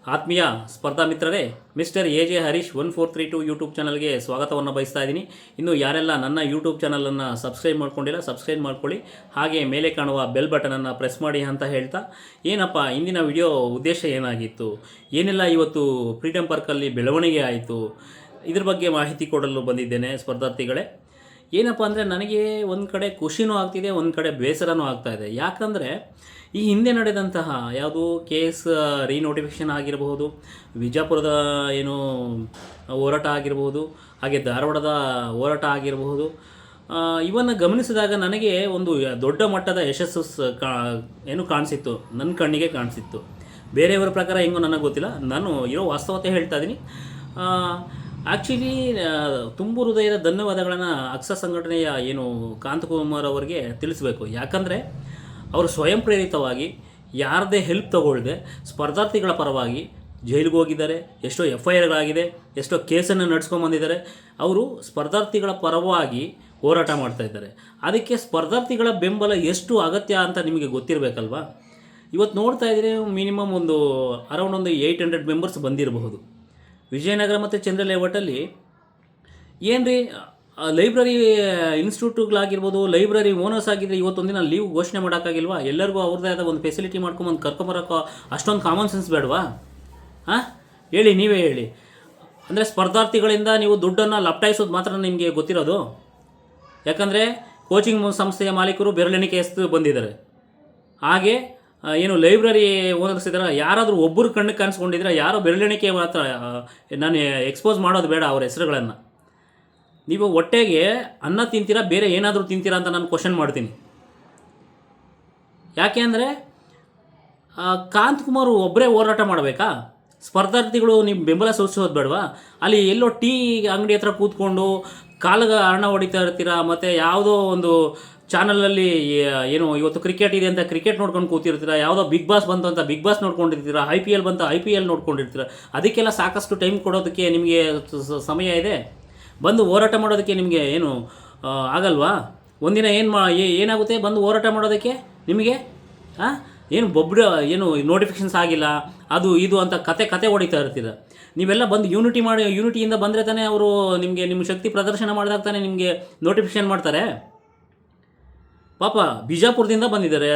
ಆತ್ಮೀಯ ಸ್ಪರ್ಧಾ ಮಿತ್ರರೇ, ಮಿಸ್ಟರ್ ಎ ಹರೀಶ್ 1432 ಯೂಟ್ಯೂಬ್ ಚಾನಲ್ಗೆ ಸ್ವಾಗತವನ್ನು ಬಯಸ್ತಾ ಇದ್ದೀನಿ. ಇನ್ನು ಯಾರೆಲ್ಲ ನನ್ನ ಯೂಟ್ಯೂಬ್ ಚಾನಲನ್ನು ಸಬ್ಸ್ಕ್ರೈಬ್ ಮಾಡ್ಕೊಂಡಿಲ್ಲ, ಸಬ್ಸ್ಕ್ರೈಬ್ ಮಾಡ್ಕೊಳ್ಳಿ. ಹಾಗೆ ಮೇಲೆ ಕಾಣುವ ಬೆಲ್ ಬಟನನ್ನು ಪ್ರೆಸ್ ಮಾಡಿ ಅಂತ ಹೇಳ್ತಾ, ಏನಪ್ಪ ಇಂದಿನ ವಿಡಿಯೋ ಉದ್ದೇಶ ಏನಾಗಿತ್ತು, ಏನೆಲ್ಲ ಇವತ್ತು ಫ್ರೀಡಮ್ ಪಾರ್ಕಲ್ಲಿ ಬೆಳವಣಿಗೆ ಆಯಿತು, ಇದ್ರ ಬಗ್ಗೆ ಮಾಹಿತಿ ಕೊಡಲು ಬಂದಿದ್ದೇನೆ ಸ್ಪರ್ಧಾರ್ಥಿಗಳೇ. ಏನಪ್ಪ ಅಂದರೆ ನನಗೆ ಒಂದು ಕಡೆ ಖುಷಿನೂ ಆಗ್ತಿದೆ, ಒಂದು ಕಡೆ ಬೇಸರನೂ ಆಗ್ತಾಯಿದೆ. ಯಾಕಂದರೆ ಈ ಹಿಂದೆ ನಡೆದಂತಹ ಯಾವುದು ಕೇಸ್ ರೀನೋಟಿಫಿಕೇಷನ್ ಆಗಿರಬಹುದು, ವಿಜಯಪುರದ ಏನು ಹೋರಾಟ ಆಗಿರಬಹುದು, ಹಾಗೆ ಧಾರವಾಡದ ಹೋರಾಟ ಆಗಿರಬಹುದು, ಇವನ್ನು ಗಮನಿಸಿದಾಗ ನನಗೆ ಒಂದು ದೊಡ್ಡ ಮಟ್ಟದ ಯಶಸ್ಸು ಕಾಣಿಸಿತ್ತು, ನನ್ನ ಕಣ್ಣಿಗೆ ಕಾಣಿಸಿತ್ತು. ಬೇರೆಯವರ ಪ್ರಕಾರ ಹೆಂಗೋ ನನಗೆ ಗೊತ್ತಿಲ್ಲ, ನಾನು ಇರೋ ವಾಸ್ತವತೆ ಹೇಳ್ತಾ ಇದ್ದೀನಿ. ಆ್ಯಕ್ಚುಲಿ ತುಂಬ ಹೃದಯದ ಧನ್ಯವಾದಗಳನ್ನು ಅಕ್ಸ ಸಂಘಟನೆಯ ಏನು ಕಾಂತಕುಮಾರ್ ಅವರಿಗೆ ತಿಳಿಸಬೇಕು. ಯಾಕಂದರೆ ಅವರು ಸ್ವಯಂ ಪ್ರೇರಿತವಾಗಿ ಯಾರದೇ ಹೆಲ್ಪ್ ತಗೊಳ್ಳದೆ ಸ್ಪರ್ಧಾರ್ಥಿಗಳ ಪರವಾಗಿ ಜೈಲಿಗೆ ಹೋಗಿದ್ದಾರೆ, ಎಷ್ಟೋ FIRಗಳಾಗಿದೆ, ಎಷ್ಟೋ ಕೇಸನ್ನು ನಡೆಸ್ಕೊಂಬಂದಿದ್ದಾರೆ. ಅವರು ಸ್ಪರ್ಧಾರ್ಥಿಗಳ ಪರವಾಗಿ ಹೋರಾಟ ಮಾಡ್ತಾಯಿದ್ದಾರೆ. ಅದಕ್ಕೆ ಸ್ಪರ್ಧಾರ್ಥಿಗಳ ಬೆಂಬಲ ಎಷ್ಟು ಅಗತ್ಯ ಅಂತ ನಿಮಗೆ ಗೊತ್ತಿರಬೇಕಲ್ವಾ. ಇವತ್ತು ನೋಡ್ತಾ ಇದ್ದೀರಿ, ಮಿನಿಮಮ್ ಒಂದು ಅರೌಂಡ್ ಒಂದು 800 ಮೆಂಬರ್ಸ್ ಬಂದಿರಬಹುದು. ವಿಜಯನಗರ ಮತ್ತು ಚಂದ್ರ ಲೇಔಟಲ್ಲಿ ಏನು ರೀ, ಲೈಬ್ರರಿ ಇನ್ಸ್ಟಿಟ್ಯೂಟ್ಗಳಾಗಿರ್ಬೋದು, ಲೈಬ್ರರಿ ಓನರ್ಸ್ ಆಗಿದ್ದರೆ ಇವತ್ತೊಂದಿನ ಲೀವ್ ಘೋಷಣೆ ಮಾಡೋಕ್ಕಾಗಿಲ್ವಾ? ಎಲ್ಲರಿಗೂ ಅವ್ರದ್ದೇ ಆದ ಒಂದು ಫೆಸಿಲಿಟಿ ಮಾಡ್ಕೊಂಬಂದು ಕರ್ಕೊಂಬರೋಕ್ಕೋ ಅಷ್ಟೊಂದು ಕಾಮನ್ ಸೆನ್ಸ್ ಬೇಡವಾ? ಹೇಳಿ, ನೀವೇ ಹೇಳಿ. ಅಂದರೆ ಸ್ಪರ್ಧಾರ್ಥಿಗಳಿಂದ ನೀವು ದುಡ್ಡನ್ನು ಲಪ್ಟಾಯಿಸೋದು ಮಾತ್ರ ನಿಮಗೆ ಗೊತ್ತಿರೋದು. ಯಾಕಂದರೆ ಕೋಚಿಂಗ್ ಸಂಸ್ಥೆಯ ಮಾಲೀಕರು ಬೆರಳೆಣಿಕೆ ಎಸ್ತು ಬಂದಿದ್ದಾರೆ. ಹಾಗೆ ಏನು ಲೈಬ್ರರಿ ಓನರ್ಸ್ ಇದ್ದಾರೆ, ಯಾರಾದರೂ ಒಬ್ಬರು ಕಣ್ಣಿಗೆ ಕಾಣಿಸ್ಕೊಂಡಿದ್ರೆ, ಯಾರೋ ಬೆರಳೆಣಿಕೆ ಮಾತ್ರ, ನಾನು ಎಕ್ಸ್ಪೋಸ್ ಮಾಡೋದು ಬೇಡ ಅವ್ರ ಹೆಸರುಗಳನ್ನು. ನೀವು ಹೊಟ್ಟೆಗೆ ಅನ್ನ ತಿಂತೀರಾ, ಬೇರೆ ಏನಾದರೂ ತಿಂತೀರಾ ಅಂತ ನಾನು ಕ್ವಶನ್ ಮಾಡ್ತೀನಿ. ಯಾಕೆ ಅಂದರೆ ಕಾಂತಕುಮಾರ್ ಒಬ್ಬರೇ ಹೋರಾಟ ಮಾಡಬೇಕಾ? ಸ್ಪರ್ಧಾರ್ಥಿಗಳು ನಿಮ್ಮ ಬೆಂಬಲ ಸೂಚಿಸೋದು ಬೇಡವಾ? ಅಲ್ಲಿ ಎಲ್ಲೋ ಟೀ ಅಂಗಡಿ ಹತ್ರ ಕೂತ್ಕೊಂಡು ಕಾಲಿಗೆ ಹಣ ಹೊಡಿತಾ ಇರ್ತೀರಾ, ಮತ್ತು ಯಾವುದೋ ಒಂದು ಚಾನಲಲ್ಲಿ ಏನು ಇವತ್ತು ಕ್ರಿಕೆಟ್ ಇದೆ ಅಂತ ಕ್ರಿಕೆಟ್ ನೋಡ್ಕೊಂಡು ಕೂತಿರ್ತೀರ, ಯಾವುದೋ ಬಿಗ್ ಬಾಸ್ ಬಂತು ಅಂತ ಬಿಗ್ ಬಾಸ್ ನೋಡ್ಕೊಂಡಿರ್ತೀರ, IPL ಬಂತು IPL ನೋಡ್ಕೊಂಡಿರ್ತೀರ. ಅದಕ್ಕೆಲ್ಲ ಸಾಕಷ್ಟು ಟೈಮ್ ಕೊಡೋದಕ್ಕೆ ನಿಮಗೆ ಸಮಯ ಇದೆ. ಬಂದು ಹೋರಾಟ ಮಾಡೋದಕ್ಕೆ ನಿಮಗೆ ಏನು ಆಗಲ್ವಾ? ಒಂದಿನ ಏನಾಗುತ್ತೆ ಬಂದು ಹೋರಾಟ ಮಾಡೋದಕ್ಕೆ ನಿಮಗೆ? ಏನು ಏನು ನೋಟಿಫಿಕೇಷನ್ಸ್ ಆಗಿಲ್ಲ, ಅದು ಇದು ಅಂತ ಕತೆ ಹೊಡಿತಾ ಇರ್ತೀರ. ನೀವೆಲ್ಲ ಬಂದು ಯೂನಿಟಿಯಿಂದ ಬಂದರೆ ತಾನೇ ಅವರು ನಿಮ್ಮ ಶಕ್ತಿ ಪ್ರದರ್ಶನ ಮಾಡಿದಾಗ ತಾನೇ ನಿಮಗೆ ನೋಟಿಫಿಕೇಷನ್ ಮಾಡ್ತಾರೆ. ಪಾಪ ಬಿಜಾಪುರದಿಂದ ಬಂದಿದ್ದಾರೆ,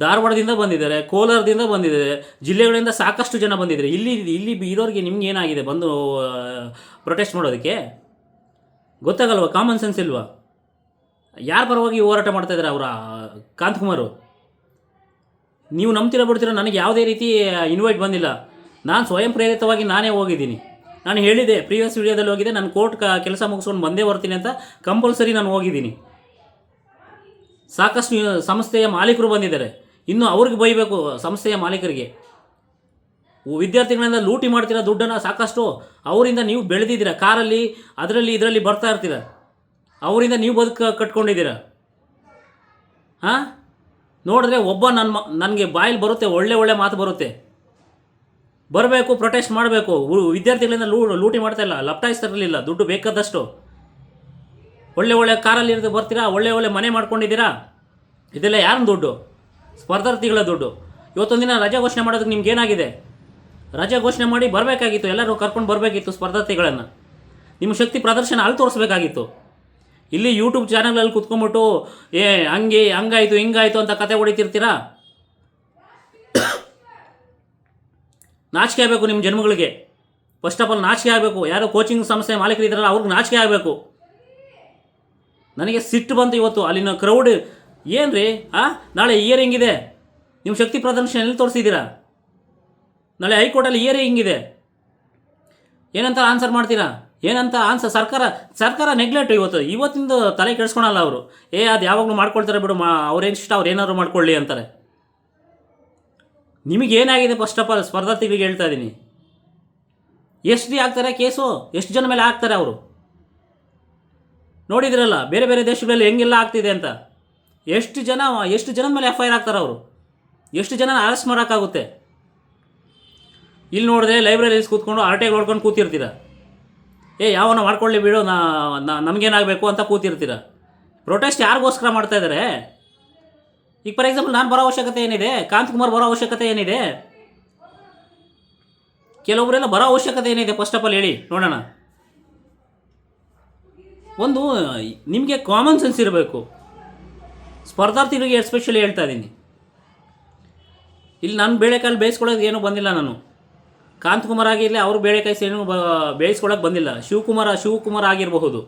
ಧಾರವಾಡದಿಂದ ಬಂದಿದ್ದಾರೆ, ಕೋಲಾರದಿಂದ ಬಂದಿದ್ದಾರೆ, ಜಿಲ್ಲೆಗಳಿಂದ ಸಾಕಷ್ಟು ಜನ ಬಂದಿದ್ದಾರೆ. ಇಲ್ಲಿ ಇರೋರಿಗೆ ನಿಮ್ಗೆ ಏನಾಗಿದೆ ಬಂದು ಪ್ರೊಟೆಸ್ಟ್ ಮಾಡೋದಕ್ಕೆ? ಗೊತ್ತಾಗಲ್ವ? ಕಾಮನ್ ಸೆನ್ಸ್ ಇಲ್ವಾ? ಯಾರ ಪರವಾಗಿ ಹೋರಾಟ ಮಾಡ್ತಾಯಿದ್ದಾರೆ ಅವರ ಕಾಂತಕುಮಾರು? ನೀವು ನಂಬ್ತೀರ ಬಿಡ್ತೀರ, ನನಗೆ ಯಾವುದೇ ರೀತಿ ಇನ್ವೈಟ್ ಬಂದಿಲ್ಲ. ನಾನು ಸ್ವಯಂ ಪ್ರೇರಿತವಾಗಿ ನಾನೇ ಹೋಗಿದ್ದೀನಿ. ನಾನು ಹೇಳಿದೆ, ಪ್ರೀವಿಯಸ್ ವಿಡಿಯೋದಲ್ಲಿ ಹೋಗಿದೆ, ನಾನು ಕೋರ್ಟ್ ಕೆಲಸ ಮುಗಿಸ್ಕೊಂಡು ಬಂದೇ ಬರ್ತೀನಿ ಅಂತ ಕಂಪಲ್ಸರಿ ನಾನು ಹೋಗಿದ್ದೀನಿ. ಸಾಕಷ್ಟು ಸಂಸ್ಥೆಯ ಮಾಲೀಕರು ಬಂದಿದ್ದಾರೆ. ಇನ್ನು ಅವ್ರಿಗೆ ಬೈಬೇಕು, ಸಂಸ್ಥೆಯ ಮಾಲೀಕರಿಗೆ. ವಿದ್ಯಾರ್ಥಿಗಳಿಂದ ಲೂಟಿ ಮಾಡ್ತೀರಾ ದುಡ್ಡನ್ನು ಸಾಕಷ್ಟು. ಅವರಿಂದ ನೀವು ಬೆಳೆದಿದ್ದೀರ, ಕಾರಲ್ಲಿ ಇದರಲ್ಲಿ ಬರ್ತಾ ಇರ್ತೀರ, ಅವರಿಂದ ನೀವು ಕಟ್ಕೊಂಡಿದ್ದೀರ. ನೋಡಿದ್ರೆ ಒಬ್ಬ ನನಗೆ ಬಾಯಲ್ಲಿ ಬರುತ್ತೆ, ಒಳ್ಳೆ ಮಾತು ಬರುತ್ತೆ, ಬರಬೇಕು, ಪ್ರೊಟೆಸ್ಟ್ ಮಾಡಬೇಕು. ವಿದ್ಯಾರ್ಥಿಗಳಿಂದ ಲೂಟಿ ಮಾಡ್ತಾ ಇಲ್ಲ, ಲಪ್ಟಾಯಿಸ್ತಿರಲಿಲ್ಲ, ದುಡ್ಡು ಬೇಕಾದಷ್ಟು. ಒಳ್ಳೆ ಕಾರಲ್ಲಿ ಬರ್ತೀರಾ, ಒಳ್ಳೆ ಮನೆ ಮಾಡ್ಕೊಂಡಿದ್ದೀರಾ. ಇದೆಲ್ಲ ಯಾರನ್ನ ದುಡ್ಡು? ಸ್ಪರ್ಧಾರ್ಥಿಗಳ ದುಡ್ಡು. ಇವತ್ತೊಂದಿನ ರಜೆ ಘೋಷಣೆ ಮಾಡೋದಕ್ಕೆ ನಿಮ್ಗೆ ಏನಾಗಿದೆ? ರಜೆ ಘೋಷಣೆ ಮಾಡಿ ಬರಬೇಕಾಗಿತ್ತು, ಎಲ್ಲರೂ ಕರ್ಕೊಂಡು ಬರಬೇಕಿತ್ತು ಸ್ಪರ್ಧಾರ್ಥಿಗಳನ್ನು. ನಿಮ್ಮ ಶಕ್ತಿ ಪ್ರದರ್ಶನ ಅಲ್ಲಿ ತೋರಿಸ್ಬೇಕಾಗಿತ್ತು. ಇಲ್ಲಿ ಯೂಟ್ಯೂಬ್ ಚಾನಲ್ಗಳಲ್ಲಿ ಕುತ್ಕೊಂಡ್ಬಿಟ್ಟು ಹಂಗಾಯಿತು ಹಿಂಗಾಯಿತು ಅಂತ ಕತೆ ಹೊಡಿತಿರ್ತೀರಾ. ನಾಚಿಕೆ ಆಗಬೇಕು ನಿಮ್ಮ ಜನ್ಮಗಳಿಗೆ. ಫಸ್ಟ್ ಆಫ್ ಆಲ್ ನಾಚಿಕೆ ಆಗಬೇಕು. ಯಾರೋ ಕೋಚಿಂಗ್ ಸಂಸ್ಥೆ ಮಾಲೀಕರಿದ್ದಾರಲ್ಲ, ಅವ್ರಿಗೆ ನಾಚಿಕೆ ಆಗಬೇಕು. ನನಗೆ ಸಿಟ್ಟು ಬಂತು ಇವತ್ತು. ಅಲ್ಲಿನ ಕ್ರೌಡ್ ಏನು ರೀ, ನಾಳೆ ಇಯರಿಂಗ್ ಇದೆ, ನಿಮ್ಮ ಶಕ್ತಿ ಪ್ರದರ್ಶನ ಎಲ್ಲಿ ತೋರಿಸಿದ್ದೀರಾ? ನಾಳೆ ಹೈಕೋರ್ಟಲ್ಲಿ ಇಯರಿಂಗ್ ಇದೆ, ಏನಂತ ಆನ್ಸರ್ ಮಾಡ್ತೀರಾ? ಏನಂತ ಆನ್ಸರ್? ಸರ್ಕಾರ ನೆಗ್ಲೆಕ್ಟ್. ಇವತ್ತಿಂದ ತಲೆ ಕೆಡಿಸ್ಕೊಳಲ್ಲ ಅವರು. ಅದು ಯಾವಾಗಲೂ ಮಾಡ್ಕೊಳ್ತಾರೆ ಬಿಡು, ಅವ್ರೇನು ಇಷ್ಟ ಅವ್ರು ಏನಾದ್ರು ಮಾಡ್ಕೊಳ್ಳಿ ಅಂತಾರೆ. ನಿಮಗೇನಾಗಿದೆ? ಫಸ್ಟ್ ಆಫ್ ಆಲ್ ಸ್ಪರ್ಧಾರ್ಥಿಗಳಿಗೆ ಹೇಳ್ತಾ ಇದ್ದೀನಿ, ಎಷ್ಟು ಆಗ್ತಾರೆ ಕೇಸು? ಎಷ್ಟು ಜನ ಮೇಲೆ ಹಾಕ್ತಾರೆ ಅವರು? ನೋಡಿದ್ರಲ್ಲ ಬೇರೆ ದೇಶಗಳಲ್ಲಿ ಹೆಂಗೆಲ್ಲ ಆಗ್ತಿದೆ ಅಂತ. ಎಷ್ಟು ಜನದ ಮೇಲೆ FIR ಆಗ್ತಾರೆ ಅವರು? ಎಷ್ಟು ಜನ ಅರೆಸ್ಟ್ ಮಾಡೋಕ್ಕಾಗುತ್ತೆ? ಇಲ್ಲಿ ನೋಡಿದ್ರೆ ಲೈಬ್ರರೀಸ್ ಕೂತ್ಕೊಂಡು ಆರ್ಟೆಗೆ ನೋಡ್ಕೊಂಡು ಕೂತಿರ್ತೀರ. ಯಾವನ ಮಾಡ್ಕೊಳ್ಳಿ ಬಿಡು, ನಮಗೇನಾಗಬೇಕು ಅಂತ ಕೂತಿರ್ತೀರ. ಪ್ರೊಟೆಸ್ಟ್ ಯಾರಿಗೋಸ್ಕರ ಮಾಡ್ತಾಯಿದ್ದಾರೆ? ಈಗ ಫಾರ್ ಎಕ್ಸಾಂಪಲ್ ನಾನು ಬರೋ ಅವಶ್ಯಕತೆ ಏನಿದೆ? ಕಾಂತಕುಮಾರ್ ಬರೋ ಅವಶ್ಯಕತೆ ಏನಿದೆ? ಕೆಲವೊಬ್ಬರೆಲ್ಲ ಬರೋ ಅವಶ್ಯಕತೆ ಏನಿದೆ ಫಸ್ಟ್ ಆಫ್ ಆಲ್ ಹೇಳಿ ನೋಡೋಣ. ಒಂದು ನಿಮಗೆ ಕಾಮನ್ ಸೆನ್ಸ್ ಇರಬೇಕು. ಸ್ಪರ್ಧಾರ್ಥಿಗಳಿಗೆ ಎಸ್ಪೆಷಲಿ ಹೇಳ್ತಾ ಇದ್ದೀನಿ. ಇಲ್ಲಿ ನಾನು ಬೇಳೆಕಾಳು ಬೇಯಿಸ್ಕೊಳ್ಳೋದು ಏನೂ ಬಂದಿಲ್ಲ. ನಾನು ಕಾಂತಕುಮಾರ್ ಆಗಿರಲಿ, ಅವರು ಬೇಳೆಕಾಯಿ ಏನು ಬೇಯಿಸ್ಕೊಳ್ಳೋಕೆ ಬಂದಿಲ್ಲ. ಶಿವಕುಮಾರ್ ಆಗಿರಬಹುದು,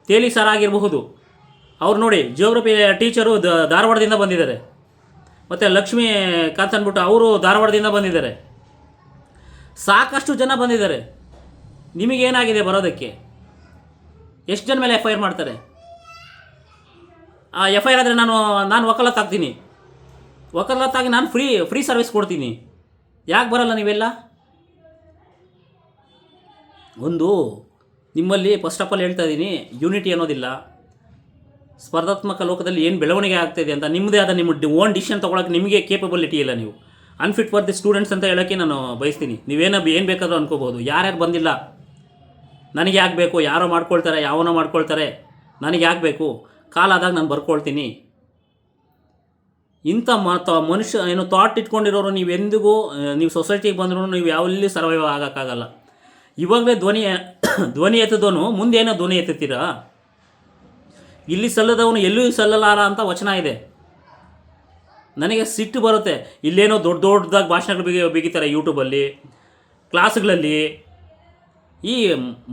ತೇಲಿ ಸರ್ ಆಗಿರಬಹುದು. ಅವ್ರು ನೋಡಿ ಜಿಯೋಗ್ರಫಿ ಟೀಚರು ಧಾರವಾಡದಿಂದ ಬಂದಿದ್ದಾರೆ. ಮತ್ತು ಲಕ್ಷ್ಮೀಕಾಂತ್ ಅಂದ್ಬಿಟ್ಟು ಅವರು ಧಾರವಾಡದಿಂದ ಬಂದಿದ್ದಾರೆ. ಸಾಕಷ್ಟು ಜನ ಬಂದಿದ್ದಾರೆ. ನಿಮಗೇನಾಗಿದೆ ಬರೋದಕ್ಕೆ? ಎಷ್ಟು ಜನ ಮೇಲೆ FIR ಮಾಡ್ತಾರೆ? ಆ FIR ಆದರೆ ನಾನು ವಕಾಲತ್ತಾಗ್ತೀನಿ. ವಕಾಲತ್ತಾಗಿ ನಾನು ಫ್ರೀ ಸರ್ವಿಸ್ ಕೊಡ್ತೀನಿ. ಯಾಕೆ ಬರಲ್ಲ ನೀವೆಲ್ಲ? ಒಂದು ನಿಮ್ಮಲ್ಲಿ ಫಸ್ಟ್ ಆಫ್ ಆಲ್ ಹೇಳ್ತಾ ಇದ್ದೀನಿ, ಯೂನಿಟಿ ಅನ್ನೋದಿಲ್ಲ. ಸ್ಪರ್ಧಾತ್ಮಕ ಲೋಕದಲ್ಲಿ ಏನು ಬೆಳವಣಿಗೆ ಆಗ್ತಾಯಿದೆ ಅಂತ ನಿಮ್ಮದೇ ಆದ ನಿಮ್ಮ ಓನ್ ಡಿಸಿಷನ್ ತೊಗೊಳಕ್ಕೆ ನಿಮಗೆ ಕೇಪಬಿಲಿಟಿ ಇಲ್ಲ. ನೀವು ಅನ್ಫಿಟ್ ಫಾರ್ ದಿ ಸ್ಟೂಡೆಂಟ್ಸ್ ಅಂತ ಹೇಳೋಕ್ಕೆ ನಾನು ಬಯಸ್ತೀನಿ. ಏನು ಬೇಕಾದರೂ ಅನ್ಕೋಬೋದು. ಯಾರ್ಯಾರು ಬಂದಿಲ್ಲ, ನನಗೆ ಯಾಕೆ ಬೇಕು? ಯಾರೋ ಮಾಡ್ಕೊಳ್ತಾರೆ, ಯಾವನೋ ಮಾಡ್ಕೊಳ್ತಾರೆ, ನನಗೆ ಯಾಕೆ ಬೇಕು? ಕಾಲ ಆದಾಗ ನಾನು ಬರ್ಕೊಳ್ತೀನಿ. ಇಂಥ ಮನುಷ್ಯ ಏನು ಥಾಟ್ ಇಟ್ಕೊಂಡಿರೋರು ನೀವೆಂದಿಗೂ ನೀವು ಸೊಸೈಟಿಗೆ ಬಂದರೂ ನೀವು ಯಾವಲ್ಲಿ ಸರ್ವೈವ್ ಆಗೋಕ್ಕಾಗಲ್ಲ. ಇವಾಗಲೇ ಧ್ವನಿ ಎತ್ತದವನು ಮುಂದೇನೋ ಧ್ವನಿ ಎತ್ತುತ್ತೀರಾ? ಇಲ್ಲಿ ಸಲ್ಲದವನು ಎಲ್ಲೂ ಸಲ್ಲಲಾರ ಅಂತ ವಚನ ಇದೆ. ನನಗೆ ಸಿಟ್ಟು ಬರುತ್ತೆ. ಇಲ್ಲೇನೋ ದೊಡ್ಡದಾಗಿ ಭಾಷಣಗಳು ಬಿಗಿತಾರೆ ಯೂಟ್ಯೂಬಲ್ಲಿ, ಕ್ಲಾಸ್ಗಳಲ್ಲಿ. ಈ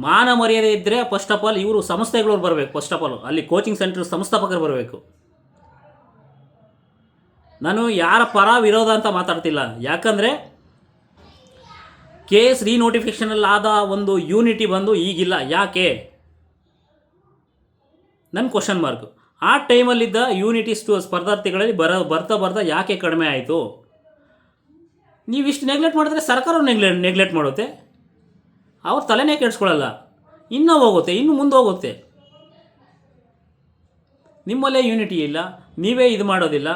ಮಾನ ಮರ್ಯಾದೆ ಇದ್ದರೆ ಫಸ್ಟ್ ಆಫ್ ಆಲ್ ಇವರು ಸಂಸ್ಥೆಗಳವ್ರು ಬರಬೇಕು. ಫಸ್ಟ್ ಆಫ್ ಆಲ್ ಅಲ್ಲಿ ಕೋಚಿಂಗ್ ಸೆಂಟರ್ ಸಂಸ್ಥಾಪಕರು ಬರಬೇಕು. ನಾನು ಯಾರ ಪರ ವಿರೋಧ ಅಂತ ಮಾತಾಡ್ತಿಲ್ಲ. ಯಾಕಂದರೆ KS ರೀನೋಟಿಫಿಕೇಷನಲ್ಲಿ ಆದ ಒಂದು ಯೂನಿಟಿ ಬಂದು ಈಗಿಲ್ಲ. ಯಾಕೆ? ನನ್ನ ಕ್ವಶನ್ ಮಾರ್ಕ್. ಆ ಟೈಮಲ್ಲಿದ್ದ ಯೂನಿಟಿ ಸ್ಪರ್ಧಾರ್ಥಿಗಳಲ್ಲಿ ಬರ್ತಾ ಯಾಕೆ ಕಡಿಮೆ ಆಯಿತು? ನೀವಿಷ್ಟು ನೆಗ್ಲೆಕ್ಟ್ ಮಾಡಿದ್ರೆ ಸರ್ಕಾರ ನೆಗ್ಲೆಕ್ಟ್ ಮಾಡುತ್ತೆ. ಅವ್ರು ತಲೆನೇ ಕೆಡಿಸ್ಕೊಳ್ಳಲ್ಲ. ಇನ್ನೂ ಹೋಗುತ್ತೆ, ಇನ್ನು ಮುಂದೆ ಹೋಗುತ್ತೆ. ನಿಮ್ಮಲ್ಲೇ ಯೂನಿಟಿ ಇಲ್ಲ, ನೀವೇ ಇದು ಮಾಡೋದಿಲ್ಲ.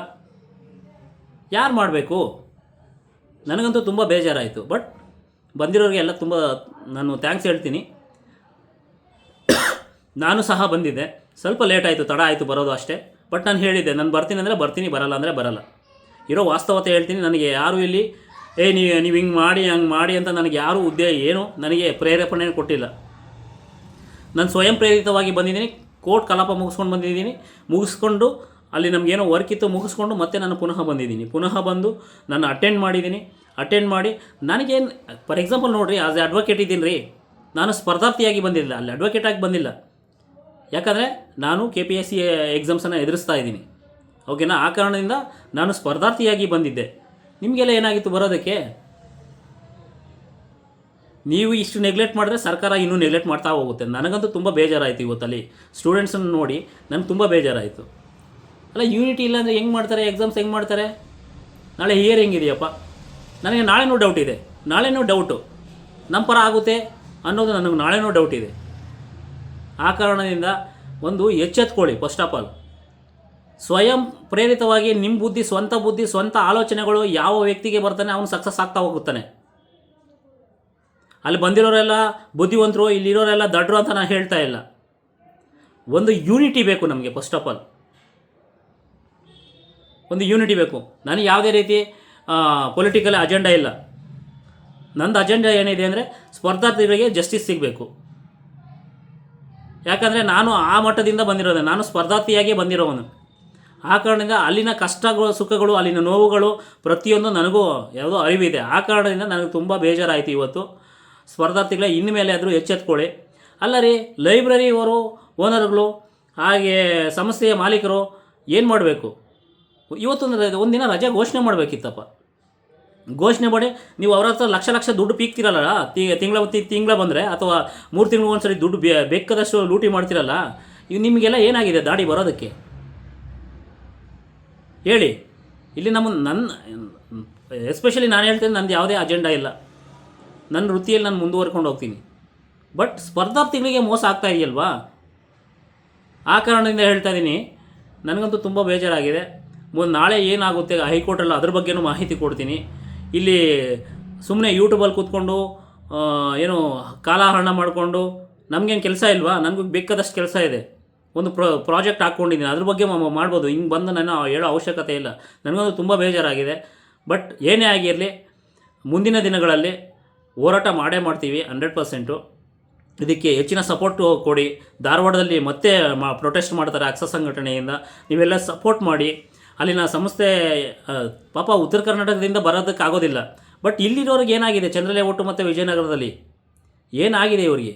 ಯಾರು ಮಾಡಬೇಕು? ನನಗಂತೂ ತುಂಬ ಬೇಜಾರಾಯಿತು. ಬಟ್ ಬಂದಿರೋರಿಗೆ ಎಲ್ಲ ತುಂಬ ನಾನು ಥ್ಯಾಂಕ್ಸ್ ಹೇಳ್ತೀನಿ. ನಾನು ಸಹ ಬಂದಿದ್ದೆ. ಸ್ವಲ್ಪ ಲೇಟ್ ಆಯಿತು, ತಡ ಆಯಿತು ಬರೋದು ಅಷ್ಟೇ. ಬಟ್ ನಾನು ಹೇಳಿದ್ದೆ, ನಾನು ಬರ್ತೀನಿ ಅಂದರೆ ಬರ್ತೀನಿ, ಬರಲ್ಲ ಅಂದರೆ ಬರಲ್ಲ. ಇರೋ ವಾಸ್ತವತೆ ಹೇಳ್ತೀನಿ. ನನಗೆ ಯಾರೂ ಇಲ್ಲಿ ನೀವು ಹಿಂಗೆ ಮಾಡಿ ಹಂಗೆ ಮಾಡಿ ಅಂತ ನನಗೆ ಯಾರೂ ನನಗೆ ಪ್ರೇರೇಪಣೆ ಕೊಟ್ಟಿಲ್ಲ. ನಾನು ಸ್ವಯಂ ಪ್ರೇರಿತವಾಗಿ ಬಂದಿದ್ದೀನಿ. ಕೋರ್ಟ್ ಕಲಾಪ ಮುಗಿಸ್ಕೊಂಡು ಅಲ್ಲಿ ನಮಗೇನೋ ವರ್ಕ್ ಇತ್ತು, ಮುಗಿಸ್ಕೊಂಡು ಮತ್ತೆ ನಾನು ಪುನಃ ಬಂದು ನಾನು ಅಟೆಂಡ್ ಮಾಡಿ ನನಗೇನು ಫಾರ್ ಎಕ್ಸಾಂಪಲ್ ನೋಡಿರಿ, ಆಸ್ ಎ ಅಡ್ವೊಕೇಟ್ ಇದ್ದೀನಿ ರೀ. ನಾನು ಸ್ಪರ್ಧಾರ್ಥಿಯಾಗಿ ಬಂದಿಲ್ಲ, ಅಲ್ಲಿ ಅಡ್ವೊಕೇಟಾಗಿ ಬಂದಿಲ್ಲ. ಯಾಕಂದರೆ ನಾನು KPSC ಎಕ್ಸಾಮ್ಸನ್ನು ಎದುರಿಸ್ತಾ ಇದ್ದೀನಿ. ಓಕೆನಾ? ಆ ಕಾರಣದಿಂದ ನಾನು ಸ್ಪರ್ಧಾರ್ಥಿಯಾಗಿ ಬಂದಿದ್ದೆ. ನಿಮಗೆಲ್ಲ ಏನಾಗಿತ್ತು ಬರೋದಕ್ಕೆ? ನೀವು ಇಷ್ಟು ನೆಗ್ಲೆಕ್ಟ್ ಮಾಡಿದ್ರೆ ಸರ್ಕಾರ ಇನ್ನೂ ನೆಗ್ಲೆಕ್ಟ್ ಮಾಡ್ತಾ ಹೋಗುತ್ತೆ. ನನಗಂತೂ ತುಂಬ ಬೇಜಾರಾಯಿತು ಇವತ್ತಲ್ಲಿ ಸ್ಟೂಡೆಂಟ್ಸನ್ನು ನೋಡಿ. ನನಗೆ ತುಂಬ ಬೇಜಾರಾಯಿತು. ಅಲ್ಲ, ಯೂನಿಟಿ ಇಲ್ಲ ಅಂದರೆ ಹೆಂಗೆ ಮಾಡ್ತಾರೆ? ಎಕ್ಸಾಮ್ಸ್ ಹೆಂಗೆ ಮಾಡ್ತಾರೆ? ನಾಳೆ ಹಿಯರಿಂಗ್ ಇದೆಯಪ್ಪ. ನನಗೆ ನಾಳೆನೂ ಡೌಟ್ ಇದೆ. ಡೌಟು ನಮ್ಮ ಪರ ಆಗುತ್ತೆ ಅನ್ನೋದು ನನಗೆ ನಾಳೆನೂ ಡೌಟ್ ಇದೆ. ಆ ಕಾರಣದಿಂದ ಒಂದು ಎಚ್ಚೆತ್ಕೊಳ್ಳಿ. ಫಸ್ಟ್ ಆಫ್ ಆಲ್ ಸ್ವಯಂ ಪ್ರೇರಿತವಾಗಿ ನಿಮ್ಮ ಸ್ವಂತ ಆಲೋಚನೆಗಳು ಯಾವ ವ್ಯಕ್ತಿಗೆ ಬರ್ತಾನೆ ಅವನು ಸಕ್ಸಸ್ ಆಗ್ತಾ ಹೋಗುತ್ತಾನೆ. ಅಲ್ಲಿ ಬಂದಿರೋರೆಲ್ಲ ಬುದ್ಧಿವಂತರು, ಇಲ್ಲಿರೋರೆಲ್ಲ ದಡ್ರು ಅಂತ ನಾನು ಹೇಳ್ತಾ ಇಲ್ಲ. ಒಂದು ಯೂನಿಟಿ ಬೇಕು ನಮಗೆ. ಫಸ್ಟ್ ಆಫ್ ಆಲ್ ಒಂದು ಯೂನಿಟಿ ಬೇಕು. ನನಗೆ ಯಾವುದೇ ರೀತಿ ಪೊಲಿಟಿಕಲ್ ಅಜೆಂಡಾ ಇಲ್ಲ. ನಂದು ಅಜೆಂಡಾ ಏನಿದೆ ಅಂದರೆ ಸ್ಪರ್ಧಾರ್ಥಿಗಳಿಗೆ ಜಸ್ಟಿಸ್ ಸಿಗಬೇಕು. ಯಾಕಂದರೆ ನಾನು ಆ ಮಟ್ಟದಿಂದ ಬಂದಿರೋದೆ, ನಾನು ಸ್ಪರ್ಧಾರ್ಥಿಯಾಗಿ ಬಂದಿರೋವನು. ಆ ಕಾರಣದಿಂದ ಅಲ್ಲಿನ ಕಷ್ಟಗಳು, ಸುಖಗಳು, ಅಲ್ಲಿನ ನೋವುಗಳು ಪ್ರತಿಯೊಂದು ನನಗೂ ಯಾವುದೋ ಅರಿವಿದೆ. ಆ ಕಾರಣದಿಂದ ನನಗೆ ತುಂಬ ಬೇಜಾರಾಯಿತು ಇವತ್ತು. ಸ್ಪರ್ಧಾರ್ಥಿಗಳೇ ಇನ್ಮೇಲೆ ಆದರೂ ಎಚ್ಚೆತ್ಕೊಳ್ಳಿ. ಅಲ್ಲ ರೀ, ಲೈಬ್ರರಿ ಅವರು ಓನರ್ಗಳು ಹಾಗೆ ಸಂಸ್ಥೆಯ ಮಾಲೀಕರು ಏನು ಮಾಡಬೇಕು? ಒಂದಿನ ರಜೆ ಘೋಷಣೆ ಮಾಡಬೇಕಿತ್ತಪ್ಪ. ಘೋಷಣೆ ಮಾಡಿ ನೀವು ಅವ್ರ ಹತ್ರ ಲಕ್ಷ ದುಡ್ಡು ಪೀಕ್ತಿರಲ್ಲ, ತಿಂಗಳ ಬಂದರೆ ಅಥವಾ 3 ತಿಂಗಳು ಒಂದ್ಸರಿ ದುಡ್ಡು ಬೇಕಾದಷ್ಟು ಲೂಟಿ ಮಾಡ್ತಿರಲ್ಲ. ಈಗ ನಿಮಗೆಲ್ಲ ಏನಾಗಿದೆ ದಾಡಿ ಬರೋದಕ್ಕೆ? ಹೇಳಿ. ಇಲ್ಲಿ ನನ್ನ ಎಸ್ಪೆಷಲಿ ನಾನು ಹೇಳ್ತೇನೆ, ನಂದು ಯಾವುದೇ ಅಜೆಂಡಾ ಇಲ್ಲ. ನನ್ನ ವೃತ್ತಿಯಲ್ಲಿ ನಾನು ಮುಂದುವರ್ಕೊಂಡು ಹೋಗ್ತೀನಿ. ಬಟ್ ಸ್ಪರ್ಧಾರ್ಥಿಗಳಿಗೆ ಮೋಸ ಆಗ್ತಾ ಇದೆಯಲ್ವಾ? ಆ ಕಾರಣದಿಂದ ಹೇಳ್ತಾ ಇದ್ದೀನಿ. ನನಗಂತೂ ತುಂಬ ಬೇಜಾರಾಗಿದೆ. ನಾಳೆ ಏನಾಗುತ್ತೆ ಹೈಕೋರ್ಟಲ್ಲಿ ಅದ್ರ ಬಗ್ಗೆನೂ ಮಾಹಿತಿ ಕೊಡ್ತೀನಿ. ಇಲ್ಲಿ ಸುಮ್ಮನೆ ಯೂಟ್ಯೂಬಲ್ಲಿ ಕೂತ್ಕೊಂಡು ಏನು ಕಾಲಹರಣ ಮಾಡಿಕೊಂಡು ನಮಗೇನು ಕೆಲಸ ಇಲ್ವಾ? ನನಗೂ ಬೇಕಾದಷ್ಟು ಕೆಲಸ ಇದೆ. ಒಂದು ಪ್ರಾಜೆಕ್ಟ್ ಹಾಕ್ಕೊಂಡಿದ್ದೀನಿ, ಅದ್ರ ಬಗ್ಗೆ ಮಾಡ್ಬೋದು. ಹಿಂಗೆ ಬಂದು ನಾನು ಹೇಳೋ ಅವಶ್ಯಕತೆ ಇಲ್ಲ. ನನಗಂತೂ ತುಂಬ ಬೇಜಾರಾಗಿದೆ. ಬಟ್ ಏನೇ ಆಗಿರಲಿ, ಮುಂದಿನ ದಿನಗಳಲ್ಲಿ ಹೋರಾಟ ಮಾಡೇ ಮಾಡ್ತೀವಿ 100%. ಇದಕ್ಕೆ ಹೆಚ್ಚಿನ ಸಪೋರ್ಟ್ ಕೊಡಿ. ಧಾರವಾಡದಲ್ಲಿ ಮತ್ತೆ ಪ್ರೊಟೆಸ್ಟ್ ಮಾಡ್ತಾರೆ ಅಕ್ಸ ಸಂಘಟನೆಯಿಂದ, ನೀವೆಲ್ಲ ಸಪೋರ್ಟ್ ಮಾಡಿ. ಅಲ್ಲಿನ ಸಂಸ್ಥೆ ಪಾಪ ಉತ್ತರ ಕರ್ನಾಟಕದಿಂದ ಬರೋದಕ್ಕಾಗೋದಿಲ್ಲ, ಬಟ್ ಇಲ್ಲಿರೋರಿಗೆ ಏನಾಗಿದೆ, ಚಂದ್ರಲೇಔಟು ಮತ್ತು ವಿಜಯನಗರದಲ್ಲಿ ಏನಾಗಿದೆ ಇವರಿಗೆ?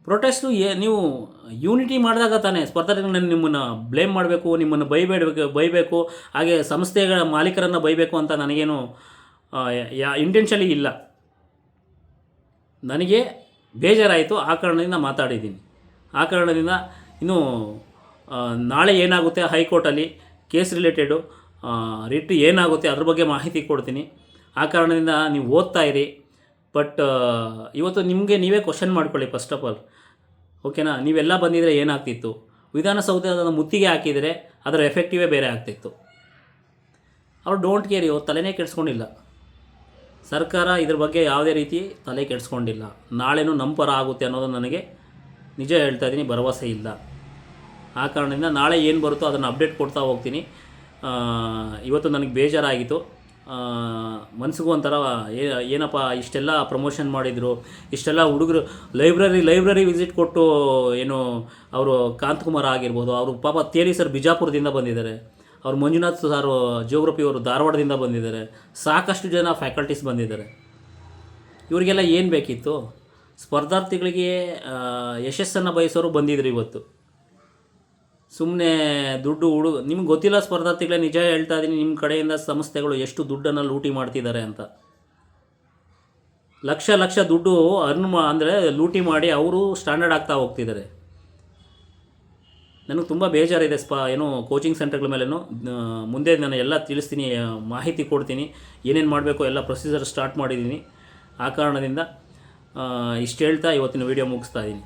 ಪ್ರೊಟೆಸ್ಟು ನೀವು ಯೂನಿಟಿ ಮಾಡಿದಾಗ ತಾನೇ ಸ್ಪರ್ಧಾರ್ಥಿಗಳನ್ನ ನಿಮ್ಮನ್ನು ಬ್ಲೇಮ್ ಮಾಡಬೇಕು, ನಿಮ್ಮನ್ನು ಬೈಬೇಕು, ಹಾಗೆ ಸಂಸ್ಥೆಗಳ ಮಾಲೀಕರನ್ನು ಬೈಬೇಕು ಅಂತ ನನಗೇನು ಇಂಟೆನ್ಷಲಿ ಇಲ್ಲ. ನನಗೆ ಬೇಜಾರಾಯಿತು, ಆ ಕಾರಣದಿಂದ ಮಾತಾಡಿದ್ದೀನಿ. ಆ ಕಾರಣದಿಂದ ಇನ್ನು ನಾಳೆ ಏನಾಗುತ್ತೆ ಹೈಕೋರ್ಟಲ್ಲಿ ಕೇಸ್ ರಿಲೇಟೆಡು ರಿಟ್ ಏನಾಗುತ್ತೆ ಅದ್ರ ಬಗ್ಗೆ ಮಾಹಿತಿ ಕೊಡ್ತೀನಿ. ಆ ಕಾರಣದಿಂದ ನೀವು ಓದ್ತಾ ಇರಿ. ಬಟ್ ಇವತ್ತು ನಿಮಗೆ ನೀವೇ ಕ್ವಶನ್ ಮಾಡ್ಕೊಳ್ಳಿ ಫಸ್ಟ್ ಆಫ್ ಆಲ್, ಓಕೆನಾ? ನೀವೆಲ್ಲ ಬಂದಿದ್ದರೆ ಏನಾಗ್ತಿತ್ತು? ವಿಧಾನಸೌಧದ ಮುತ್ತಿಗೆ ಹಾಕಿದರೆ ಅದರ ಎಫೆಕ್ಟಿವೇ ಬೇರೆ ಆಗ್ತಿತ್ತು. ಅವ್ರು ಡೋಂಟ್ ಕೇರ್, ಇವತ್ತು ತಲೆನೇ ಕೆಡಿಸ್ಕೊಂಡಿಲ್ಲ. ಸರ್ಕಾರ ಇದ್ರ ಬಗ್ಗೆ ಯಾವುದೇ ರೀತಿ ತಲೆ ಕೆಡಿಸ್ಕೊಂಡಿಲ್ಲ. ನಾಳೆನೂ ನಮ್ಮ ಪರ ಆಗುತ್ತೆ ಅನ್ನೋದು ನನಗೆ ನಿಜ ಹೇಳ್ತಾ ಇದ್ದೀನಿ, ಭರವಸೆ ಇಲ್ಲ. ಆ ಕಾರಣದಿಂದ ನಾಳೆ ಏನು ಬರುತ್ತೋ ಅದನ್ನು ಅಪ್ಡೇಟ್ ಕೊಡ್ತಾ ಹೋಗ್ತೀನಿ. ಇವತ್ತು ನನಗೆ ಬೇಜಾರಾಗಿತ್ತು, ಮನಸ್ಸಿಗೂ ಒಂಥರ ಏನಪ್ಪ ಇಷ್ಟೆಲ್ಲ ಪ್ರಮೋಷನ್ ಮಾಡಿದರು, ಇಷ್ಟೆಲ್ಲ ಹುಡುಗರು ಲೈಬ್ರರಿ ವಿಸಿಟ್ ಕೊಟ್ಟು ಏನು ಅವರು ಕಾಂತಕುಮಾರ್ ಆಗಿರ್ಬೋದು, ಅವರು ಪಾಪ ತೇಲಿ ಸರ್ ಬಿಜಾಪುರದಿಂದ ಬಂದಿದ್ದಾರೆ, ಅವ್ರು ಮಂಜುನಾಥ್ ಸಾರು ಜಿಯೋಗ್ರಫಿ ಅವರು ಧಾರವಾಡದಿಂದ ಬಂದಿದ್ದಾರೆ, ಸಾಕಷ್ಟು ಜನ ಫ್ಯಾಕಲ್ಟೀಸ್ ಬಂದಿದ್ದಾರೆ. ಇವರಿಗೆಲ್ಲ ಏನು ಬೇಕಿತ್ತು? ಸ್ಪರ್ಧಾರ್ಥಿಗಳಿಗೆ ಯಶಸ್ಸನ್ನು ಬಯಸೋರು ಬಂದಿದ್ರು ಇವತ್ತು. ಸುಮ್ಮನೆ ದುಡ್ಡು ನಿಮ್ಗೆ ಗೊತ್ತಿಲ್ಲ ಸ್ಪರ್ಧಾರ್ಥಿಗಳೇ, ನಿಜ ಹೇಳ್ತಾ ಇದ್ದೀನಿ, ನಿಮ್ಮ ಕಡೆಯಿಂದ ಸಂಸ್ಥೆಗಳು ಎಷ್ಟು ದುಡ್ಡನ್ನು ಲೂಟಿ ಮಾಡ್ತಿದ್ದಾರೆ ಅಂತ. ಲಕ್ಷ ದುಡ್ಡು ಅಂದರೆ ಲೂಟಿ ಮಾಡಿ ಅವರು ಸ್ಟ್ಯಾಂಡರ್ಡ್ ಆಗ್ತಾ ಹೋಗ್ತಿದ್ದಾರೆ. ನನಗೆ ತುಂಬ ಬೇಜಾರಿದೆ. ಏನು ಕೋಚಿಂಗ್ ಸೆಂಟರ್ಗಳ ಮೇಲೇನು ಮುಂದೆ ನಾನು ಎಲ್ಲ ತಿಳಿಸ್ತೀನಿ, ಮಾಹಿತಿ ಕೊಡ್ತೀನಿ, ಏನೇನು ಮಾಡಬೇಕು ಎಲ್ಲ ಪ್ರೊಸೀಜರ್ ಸ್ಟಾರ್ಟ್ ಮಾಡಿದ್ದೀನಿ. ಆ ಕಾರಣದಿಂದ ಇಷ್ಟು ಹೇಳ್ತಾ ಇವತ್ತಿನ ವೀಡಿಯೋ ಮುಗಿಸ್ತಾ ಇದ್ದೀನಿ.